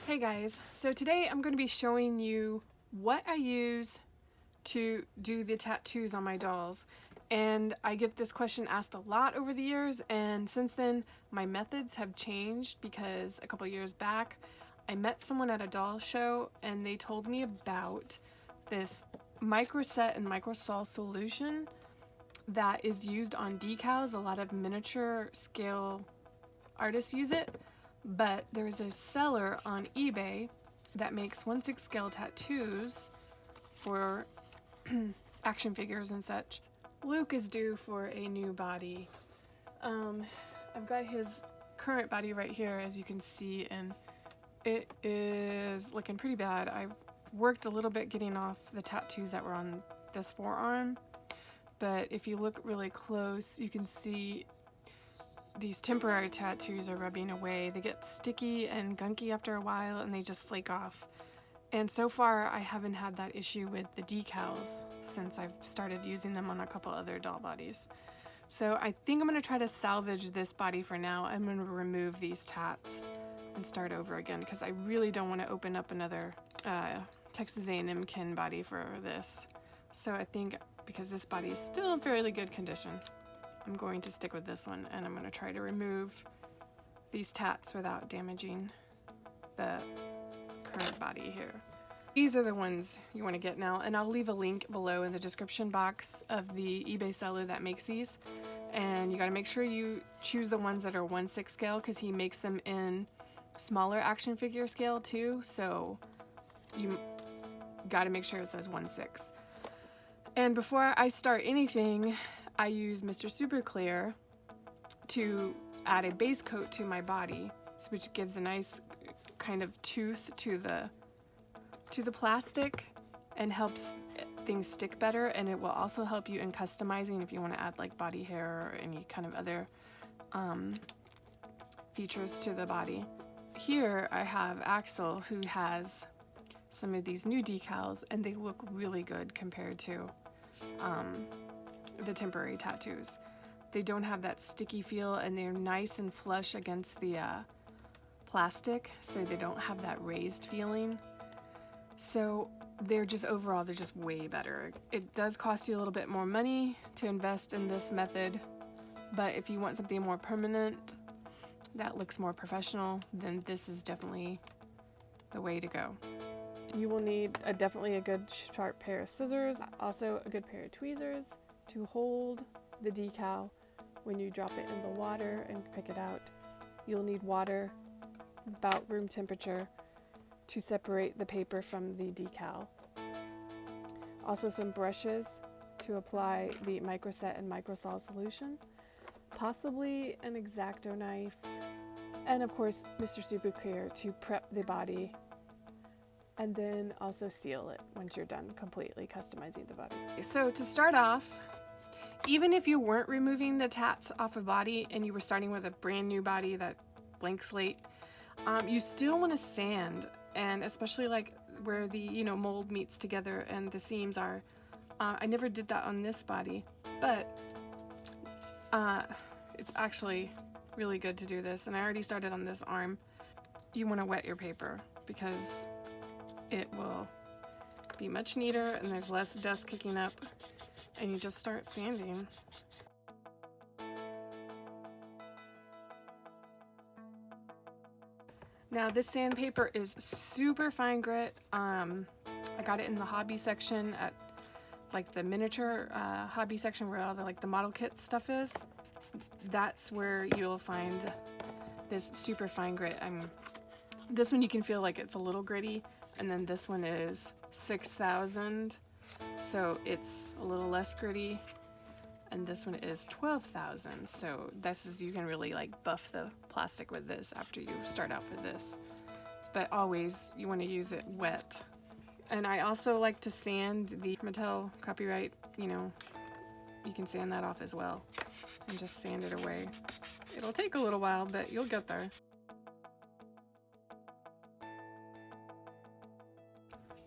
Hey guys, so today I'm going to be showing you what I use to do the tattoos on my dolls. And I get this question asked a lot over the years, and since then my methods have changed because a couple years back I met someone at a doll show and they told me about this Microscale and Microscale Solution that is used on decals. A lot of miniature scale artists use it. But there's a seller on eBay that makes 1/6 scale tattoos for action figures and such. Luke is due for a new body. I've got his current body right here, as you can see, and it is looking pretty bad. I've worked a little bit getting off the tattoos that were on this forearm, but if you look really close, you can see these temporary tattoos are rubbing away. They get sticky and gunky after a while and they just flake off. And so far I haven't had that issue with the decals since I've started using them on a couple other doll bodies. So I think I'm going to try to salvage this body for now. I'm going to remove these tats and start over again because I really don't want to open up another Texas A&M Kin body for this. So I think because this body is still in fairly good condition, I'm going to stick with this one, and I'm going to try to remove these tats without damaging the current body here. These are the ones you want to get now, and I'll leave a link below in the description box of the eBay seller that makes these. And you got to make sure you choose the ones that are 1/6 scale because he makes them in smaller action figure scale too, so you got to make sure it says 1/6. And before I start anything, I use Mr. Super Clear to add a base coat to my body, which gives a nice kind of tooth to the plastic and helps things stick better, and it will also help you in customizing if you want to add like body hair or any kind of other features to the body. Here I have Axel, who has some of these new decals, and they look really good compared to the temporary tattoos. They don't have that sticky feel, and they're nice and flush against the plastic, so they don't have that raised feeling. So they're just overall, they're just way better. It does cost you a little bit more money to invest in this method, but if you want something more permanent that looks more professional, then this is definitely the way to go. You will need definitely a good sharp pair of scissors, also a good pair of tweezers to hold the decal when you drop it in the water and pick it out. You'll need water about room temperature to separate the paper from the decal. Also some brushes to apply the Microscale and Microscale Solution, possibly an X-Acto knife, and of course Mr. Super Clear to prep the body, and then also seal it once you're done completely customizing the body. So to start off, even if you weren't removing the tats off a body and you were starting with a brand new body, that blank slate, you still want to sand, and especially like where the mold meets together and the seams are. I never did that on this body, but it's actually really good to do this, and I already started on this arm. You want to wet your paper because it will be much neater and there's less dust kicking up, and you just start sanding. Now this sandpaper is super fine grit. I got it in the hobby section at like the miniature hobby section where all the model kit stuff is. That's where you'll find this super fine grit. This one you can feel like it's a little gritty, and then this one is 6,000, so it's a little less gritty, and this one is 12,000, so you can really like buff the plastic with this after you start out with this, but always you want to use it wet. And I also like to sand the Mattel copyright, you can sand that off as well and just sand it away. It'll take a little while, but you'll get there.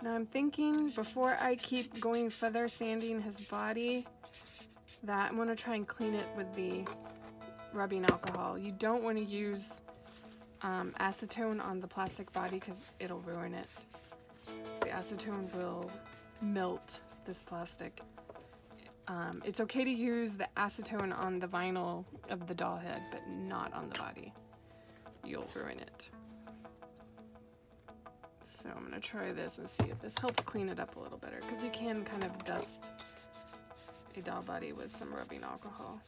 Now I'm thinking, before I keep going further sanding his body, that I'm going to try and clean it with the rubbing alcohol. You don't want to use acetone on the plastic body because it'll ruin it. The acetone will melt this plastic. It's okay to use the acetone on the vinyl of the doll head, but not on the body. You'll ruin it. So I'm going to try this and see if this helps clean it up a little better, because you can kind of dust a doll body with some rubbing alcohol.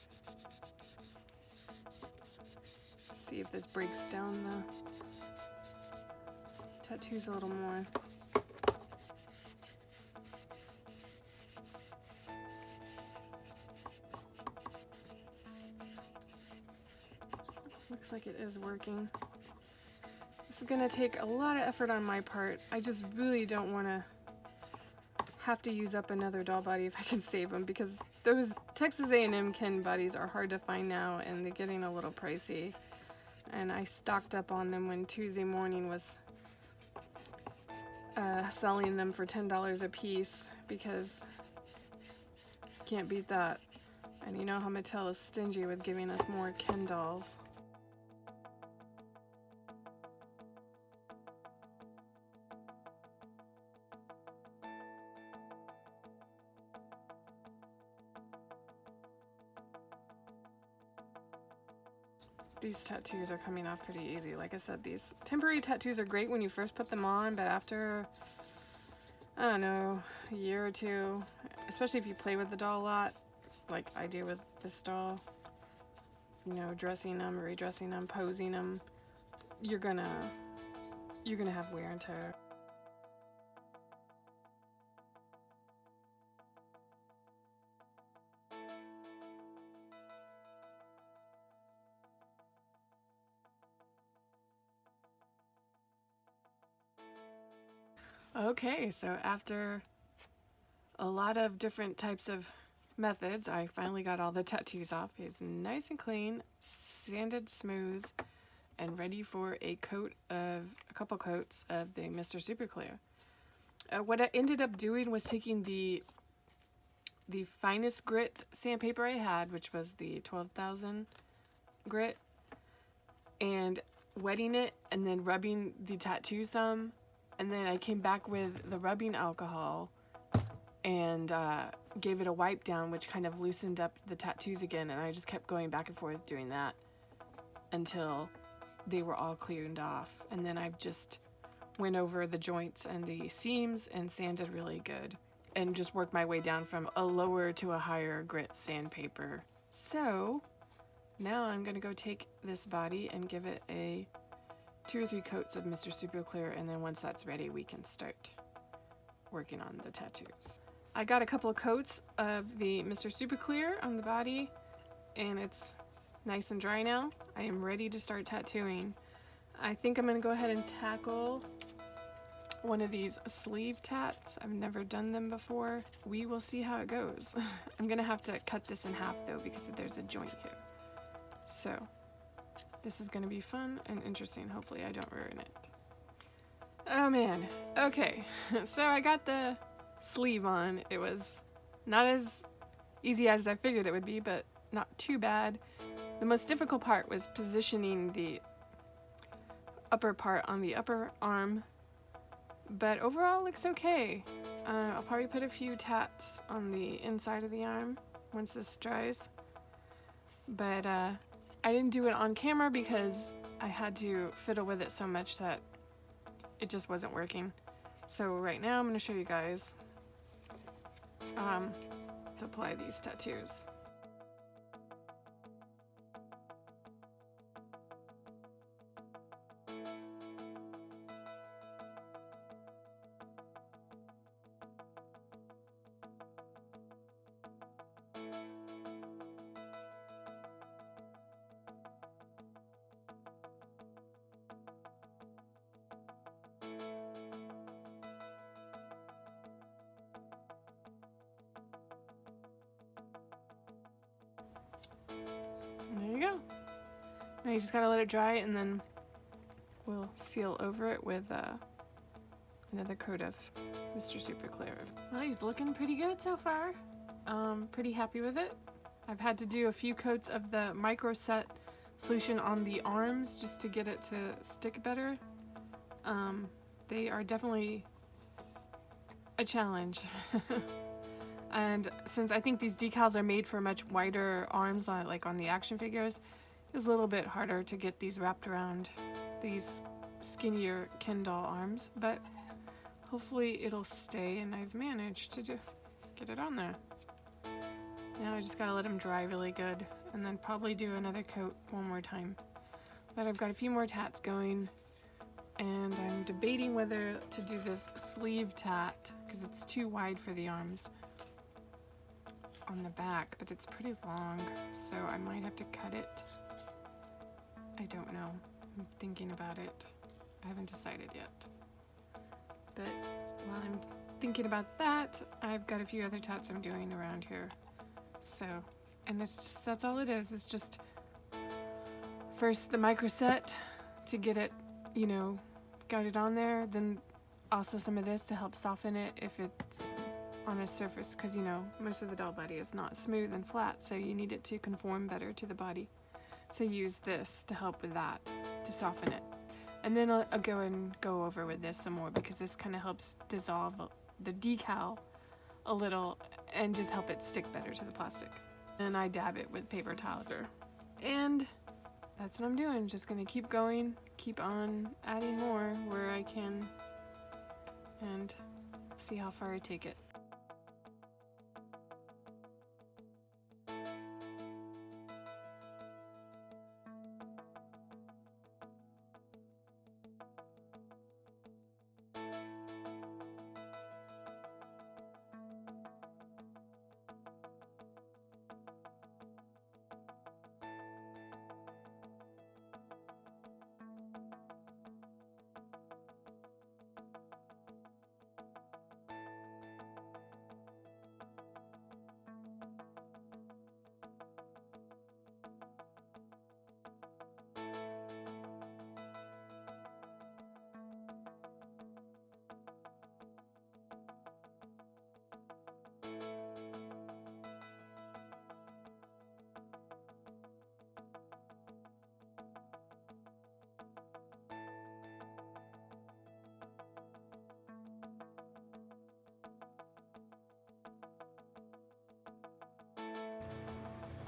See if this breaks down the tattoos a little more. Looks like it is working. This is gonna take a lot of effort on my part. I just really don't want to have to use up another doll body if I can save them, because those Texas A&M Ken bodies are hard to find now and they're getting a little pricey. And I stocked up on them when Tuesday Morning was selling them for $10 a piece, because you can't beat that. And you know how Mattel is stingy with giving us more Ken dolls. These tattoos are coming off pretty easy. Like I said, these temporary tattoos are great when you first put them on, but after, I don't know, a year or two, especially if you play with the doll a lot, like I do with this doll, you know, dressing them, redressing them, posing them, you're gonna have wear and tear. Okay, so after a lot of different types of methods, I finally got all the tattoos off. It's nice and clean, sanded smooth, and ready for a couple coats of the Mr. Super Clear. What I ended up doing was taking the finest grit sandpaper I had, which was the 12,000 grit, and wetting it and then rubbing the tattoo some. And then I came back with the rubbing alcohol and gave it a wipe down, which kind of loosened up the tattoos again. And I just kept going back and forth doing that until they were all cleaned off. And then I just went over the joints and the seams and sanded really good. And just worked my way down from a lower to a higher grit sandpaper. So now I'm going to go take this body and give it a 2 or 3 coats of Mr. Super Clear, and then once that's ready we can start working on the tattoos. I got a couple of coats of the Mr. Super Clear on the body and it's nice and dry now. I am ready to start tattooing. I think I'm going to go ahead and tackle one of these sleeve tats. I've never done them before. We will see how it goes. I'm going to have to cut this in half though because there's a joint here. So this is going to be fun and interesting. Hopefully I don't ruin it. Oh man. Okay. So I got the sleeve on. It was not as easy as I figured it would be, but not too bad. The most difficult part was positioning the upper part on the upper arm, but overall it looks okay. I'll probably put a few tats on the inside of the arm once this dries. But I didn't do it on camera because I had to fiddle with it so much that it just wasn't working. So right now I'm going to show you guys to apply these tattoos. There you go. Now you just gotta let it dry and then we'll seal over it with another coat of Mr. Super Clear. Well, he's looking pretty good so far. Pretty happy with it. I've had to do a few coats of the Microscale solution on the arms just to get it to stick better. They are definitely a challenge. And since I think these decals are made for much wider arms, like on the action figures, it's a little bit harder to get these wrapped around these skinnier Ken doll arms, but hopefully it'll stay, and I've managed to get it on there. Now I just gotta let them dry really good and then probably do another coat one more time. But I've got a few more tats going, and I'm debating whether to do this sleeve tat because it's too wide for the arms on the back, but it's pretty long, so I might have to cut it. I don't know. I'm thinking about it. I haven't decided yet. But while I'm thinking about that, I've got a few other tats I'm doing around here. So, and it's just, that's all it is. It's just first the micro set to get it, you know, got it on there, then also some of this to help soften it if it's on a surface, because you know most of the doll body is not smooth and flat, so you need it to conform better to the body. So use this to help with that, to soften it. And then I'll go over with this some more, because this kind of helps dissolve the decal a little and just help it stick better to the plastic. And I dab it with paper towel. And that's what I'm doing. Just gonna keep going, keep on adding more where I can, and see how far I take it.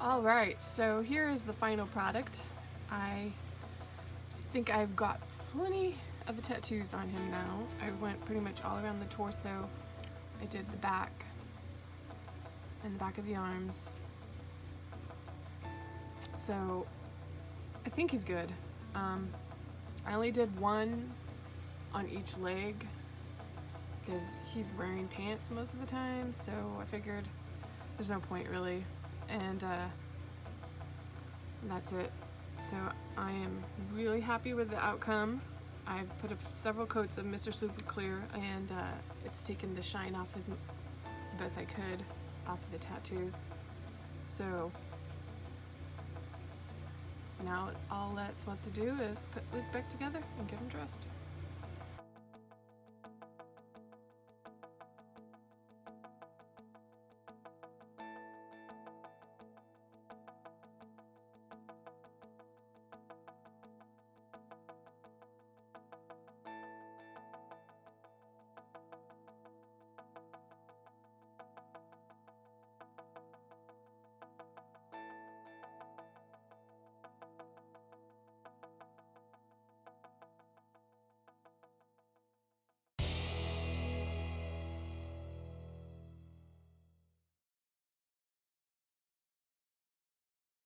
Alright, so here is the final product. I think I've got plenty of tattoos on him now. I went pretty much all around the torso. I did the back and the back of the arms. So I think he's good. I only did one on each leg because he's wearing pants most of the time, so I figured there's no point really. And that's it. So I am really happy with the outcome. I've put up several coats of Mr. Super Clear, and it's taken the shine off as best I could off of the tattoos. So now all that's left to do is put Luke back together and get him dressed.